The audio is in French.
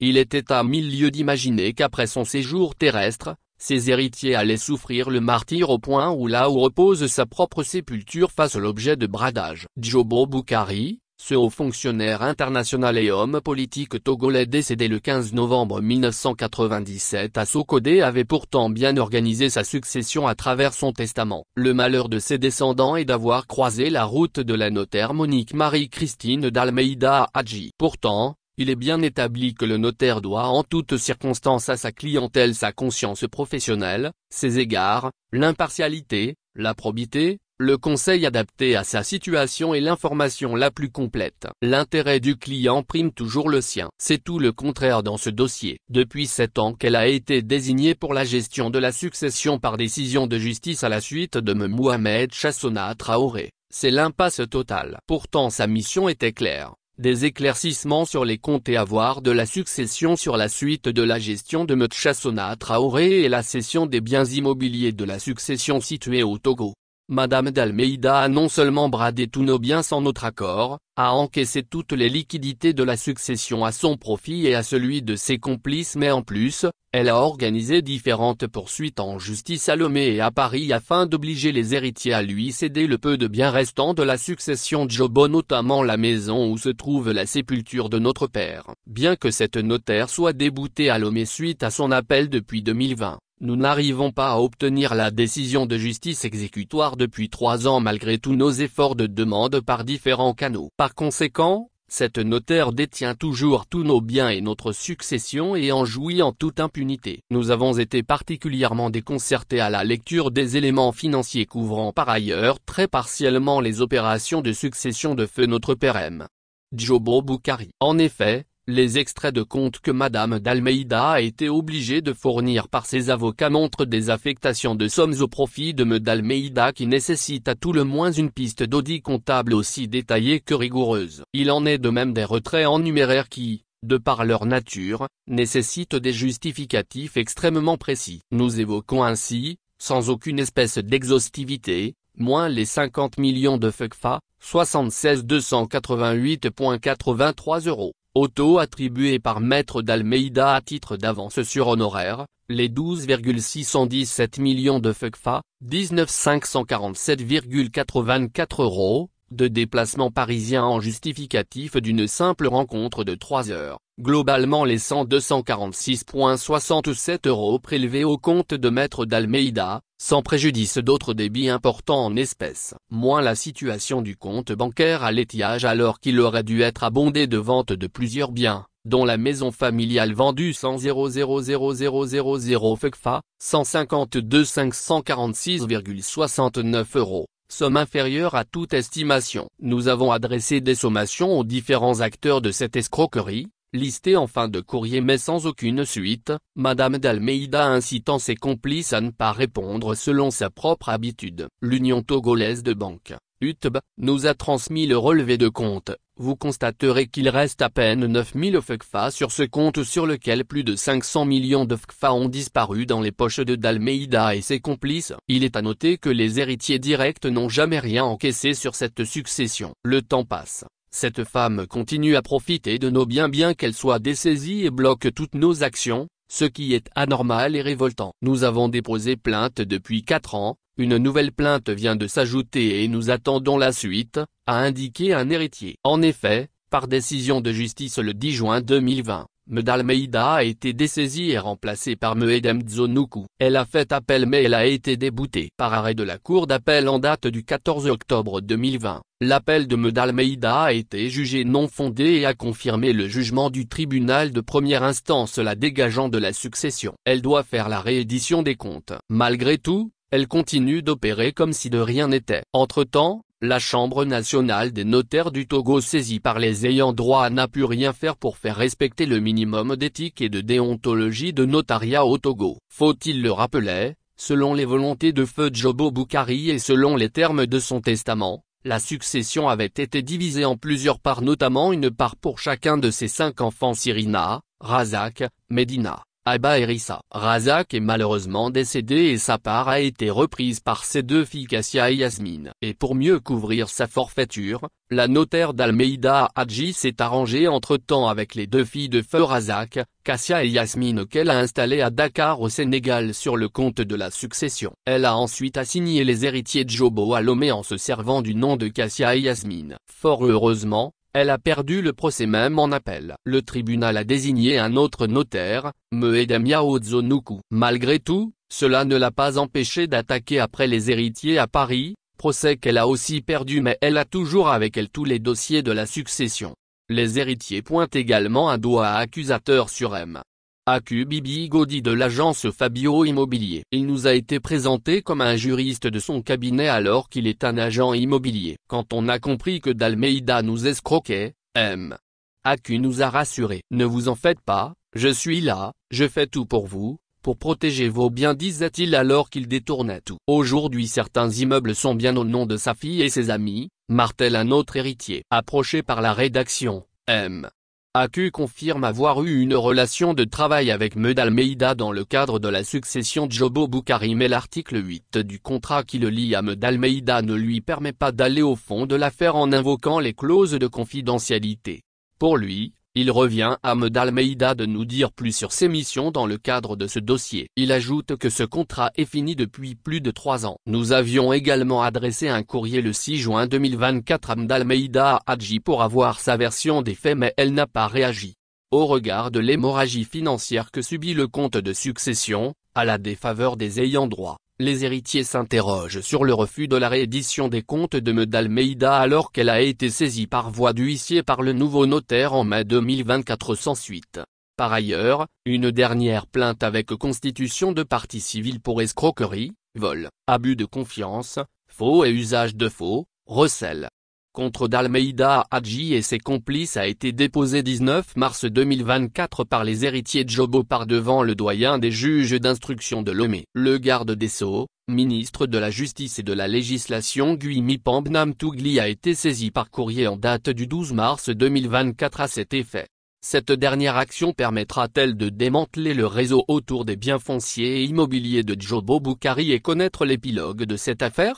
Il était à 1000 lieues d'imaginer qu'après son séjour terrestre, ses héritiers allaient souffrir le martyre au point où là où repose sa propre sépulture fasse l'objet de bradage. Djobo Boukari, ce haut fonctionnaire international et homme politique togolais décédé le 15 novembre 1997 à Sokodé avait pourtant bien organisé sa succession à travers son testament. Le malheur de ses descendants est d'avoir croisé la route de la notaire Monique Marie-Christine d'Almeida Hadji. Pourtant, il est bien établi que le notaire doit en toutes circonstances à sa clientèle sa conscience professionnelle, ses égards, l'impartialité, la probité, le conseil adapté à sa situation et l'information la plus complète. L'intérêt du client prime toujours le sien. C'est tout le contraire dans ce dossier. Depuis 7 ans qu'elle a été désignée pour la gestion de la succession par décision de justice à la suite de Mohamed Chassona Traoré, c'est l'impasse totale. Pourtant sa mission était claire. Des éclaircissements sur les comptes et avoirs de la succession sur la suite de la gestion de Mohamed Chassona Traoré et la cession des biens immobiliers de la succession située au Togo. Madame d'Almeida a non seulement bradé tous nos biens sans notre accord, a encaissé toutes les liquidités de la succession à son profit et à celui de ses complices mais en plus, elle a organisé différentes poursuites en justice à Lomé et à Paris afin d'obliger les héritiers à lui céder le peu de biens restants de la succession Djobo, notamment la maison où se trouve la sépulture de notre père. Bien que cette notaire soit déboutée à Lomé suite à son appel depuis 2020. Nous n'arrivons pas à obtenir la décision de justice exécutoire depuis 3 ans malgré tous nos efforts de demande par différents canaux. Par conséquent, cette notaire détient toujours tous nos biens et notre succession et en jouit en toute impunité. Nous avons été particulièrement déconcertés à la lecture des éléments financiers couvrant par ailleurs très partiellement les opérations de succession de feu notre père M. Djobo Boukari. En effet, les extraits de compte que Madame d'Almeida a été obligée de fournir par ses avocats montrent des affectations de sommes au profit de M. d'Almeida qui nécessitent à tout le moins une piste d'audit comptable aussi détaillée que rigoureuse. Il en est de même des retraits en numéraire qui, de par leur nature, nécessitent des justificatifs extrêmement précis. Nous évoquons ainsi, sans aucune espèce d'exhaustivité, moins les 50 millions de FECFA, 76 288,83 €. Auto attribué par Maître d'Almeida à titre d'avance sur honoraire, les 12,617 millions de FECFA, 19 547,84 €, de déplacement parisien en justificatif d'une simple rencontre de 3 heures. Globalement les 246,67 € prélevés au compte de Maître d'Almeida, sans préjudice d'autres débits importants en espèces. Moins la situation du compte bancaire à l'étiage alors qu'il aurait dû être abondé de vente de plusieurs biens, dont la maison familiale vendue 100,00000 FECFA, 152 546,69 €. Somme inférieure à toute estimation. Nous avons adressé des sommations aux différents acteurs de cette escroquerie, listés en fin de courrier mais sans aucune suite, Madame d'Almeida incitant ses complices à ne pas répondre selon sa propre habitude. L'Union togolaise de banque, UTB, nous a transmis le relevé de compte. Vous constaterez qu'il reste à peine 9000 FECFA sur ce compte sur lequel plus de 500 millions de FECFA ont disparu dans les poches de d'Almeida et ses complices. Il est à noter que les héritiers directs n'ont jamais rien encaissé sur cette succession. Le temps passe. Cette femme continue à profiter de nos biens bien qu'elle soit dessaisie et bloque toutes nos actions, ce qui est anormal et révoltant. Nous avons déposé plainte depuis 4 ans, une nouvelle plainte vient de s'ajouter et nous attendons la suite, a indiqué un héritier. En effet, par décision de justice le 10 juin 2020, M. d'Almeida a été dessaisie et remplacée par M. Edem Dzonoukou. Elle a fait appel mais elle a été déboutée. Par arrêt de la Cour d'appel en date du 14 octobre 2020, l'appel de M. d'Almeida a été jugé non fondé et a confirmé le jugement du tribunal de première instance la dégageant de la succession. Elle doit faire la réédition des comptes. Malgré tout, elle continue d'opérer comme si de rien n'était. Entre-temps, la Chambre nationale des notaires du Togo saisie par les ayants droit n'a pu rien faire pour faire respecter le minimum d'éthique et de déontologie de notariat au Togo. Faut-il le rappeler, selon les volontés de feu Djobo Boukari et selon les termes de son testament, la succession avait été divisée en plusieurs parts notamment une part pour chacun de ses 5 enfants Cyrina, Razak, Medina, Abba Erissa Razak est malheureusement décédé et sa part a été reprise par ses deux filles Cassia et Yasmine. Et pour mieux couvrir sa forfaiture, la notaire d'Almeida Hadji s'est arrangée entre-temps avec les deux filles de feu Razak, Cassia et Yasmine qu'elle a installées à Dakar au Sénégal sur le compte de la succession. Elle a ensuite assigné les héritiers de Jobo à Lomé en se servant du nom de Cassia et Yasmine. Fort heureusement, elle a perdu le procès même en appel. Le tribunal a désigné un autre notaire, Moedem Yaodzonoukou. Malgré tout, cela ne l'a pas empêché d'attaquer après les héritiers à Paris, procès qu'elle a aussi perdu mais elle a toujours avec elle tous les dossiers de la succession. Les héritiers pointent également un doigt accusateur sur M. Aku Bibi Godi de l'agence Fabio Immobilier. Il nous a été présenté comme un juriste de son cabinet alors qu'il est un agent immobilier. Quand on a compris que d'Almeida nous escroquait, M. Aku nous a rassurés. Ne vous en faites pas, je suis là, je fais tout pour vous, pour protéger vos biens disait-il alors qu'il détournait tout. Aujourd'hui certains immeubles sont bien au nom de sa fille et ses amis, martèle un autre héritier. Approché par la rédaction, M. Aku confirme avoir eu une relation de travail avec Med Almeida dans le cadre de la succession de Jobo Boukari mais l'article 8 du contrat qui le lie à Med Almeida ne lui permet pas d'aller au fond de l'affaire en invoquant les clauses de confidentialité. Pour lui, il revient à Med Almeida de nous dire plus sur ses missions dans le cadre de ce dossier. Il ajoute que ce contrat est fini depuis plus de 3 ans. Nous avions également adressé un courrier le 6 juin 2024 à Med Almeida Hadji pour avoir sa version des faits mais elle n'a pas réagi. Au regard de l'hémorragie financière que subit le compte de succession, à la défaveur des ayants droit, les héritiers s'interrogent sur le refus de la réédition des comptes de Med Almeida alors qu'elle a été saisie par voie d'huissier par le nouveau notaire en mai 2024 sans suite. Par ailleurs, une dernière plainte avec constitution de partie civile pour escroquerie, vol, abus de confiance, faux et usage de faux, recel contre d'Almeida Hadji et ses complices a été déposée 19 mars 2024 par les héritiers de Jobo par devant le doyen des juges d'instruction de Lomé. Le garde des Sceaux, ministre de la Justice et de la Législation Guimi Pambnam Tougli a été saisi par courrier en date du 12 mars 2024 à cet effet. Cette dernière action permettra-t-elle de démanteler le réseau autour des biens fonciers et immobiliers de Jobo Boukari et connaître l'épilogue de cette affaire?